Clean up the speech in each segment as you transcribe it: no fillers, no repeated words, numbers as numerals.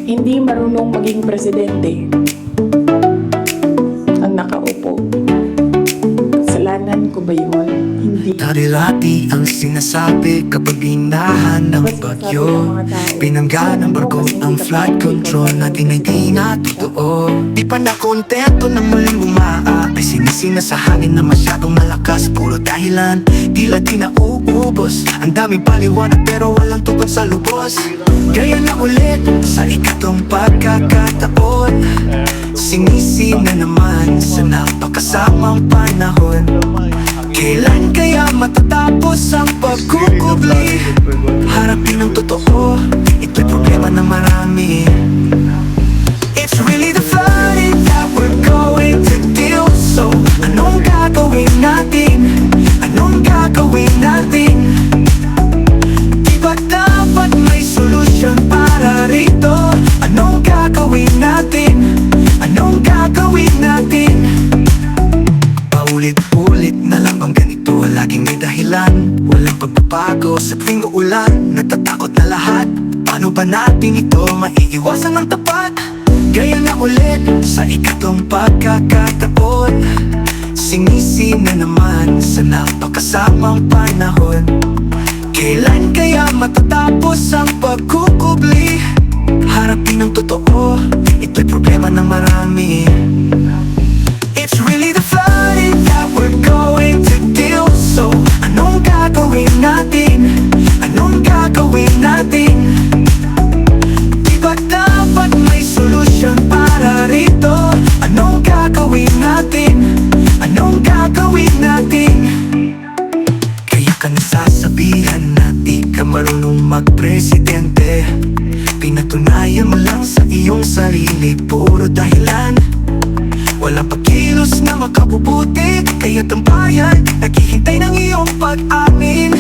Hindi marunong maging presidente ang nakaupo. Kasalanan ko ba yun? Hindi. Dati-dati ang sinasabi kapag binahan ng bagyo, pinangga ng barko ang flight control natin ay di na totoo. Di pa na kontento ng muling bumaa, ay sinisina sa hangin na masyadong malakas. Puro dahilan, tila di na uubos. Ang daming paliwanag pero walang tupad sa lubos. Kaya na ulit sa ikatong pagkakataon, sinisi na naman sa napakasamang panahon. Kailan kaya matatapos ang pagkukubli? Harapin ang totoo, ito'y problema na marami. It's really the flooding that we're going to deal. So, anong gagawin natin? Anong gagawin natin? Di ba dapat may solusyon para rito? Anong gagawin natin? Anong gagawin natin? Paulit-ulit na lang bang ganito? Laging may dahilan, walang pagbabago. Sa tuwing uulan, natatakot na lahat. Paano ba natin ito maiiwasan ng tapat? Gaya na ulit sa ikatong pagkakataon, sinisi na naman sa napakasamang panahon. Kailan kaya matatapos ang pagkukubli? Harapin ang totoo, ito'y problema ng marami. It's really the flooding that we're going to deal. So, anong gagawin natin? Anong gagawin natin? Di ba dapat may solusyon para rito? Anong gagawin natin? Anong gagawin natin? Kaya ka nasasabihan na di ka marunong magpresidente. Pinatunayan mo lang sa iyong sarili, puro dahilan. Walang pagkilos na makabubuti, kaya't ang bayan naghihintay ng iyong pag-amin.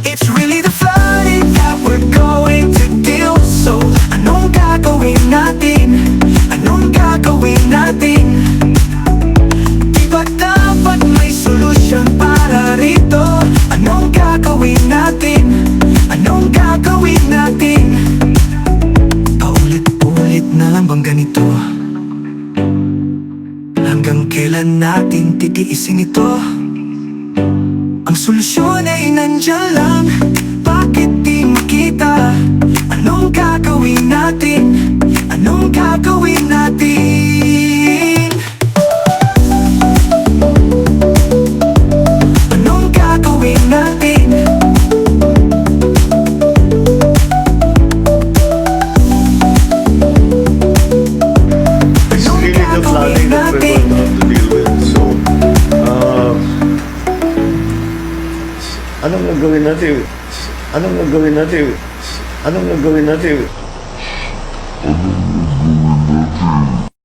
It's really the flooding that we're going to deal. So, anong gagawin natin? Anong gagawin natin? Di ba dapat may solusyon para rito? Anong gagawin natin? Anong gagawin natin? Paulit-ulit na lang bang ganito? Hanggang kailan natin titiisin ito? Ang solusyon ay nandyan lang, bakit di makita? Anong gagawin natin? Anong gagawin natin? Anong gagawin natin? Anong gagawin natin? Anong gagawin natin? Anong gagawin natin? Anong gagawin natin?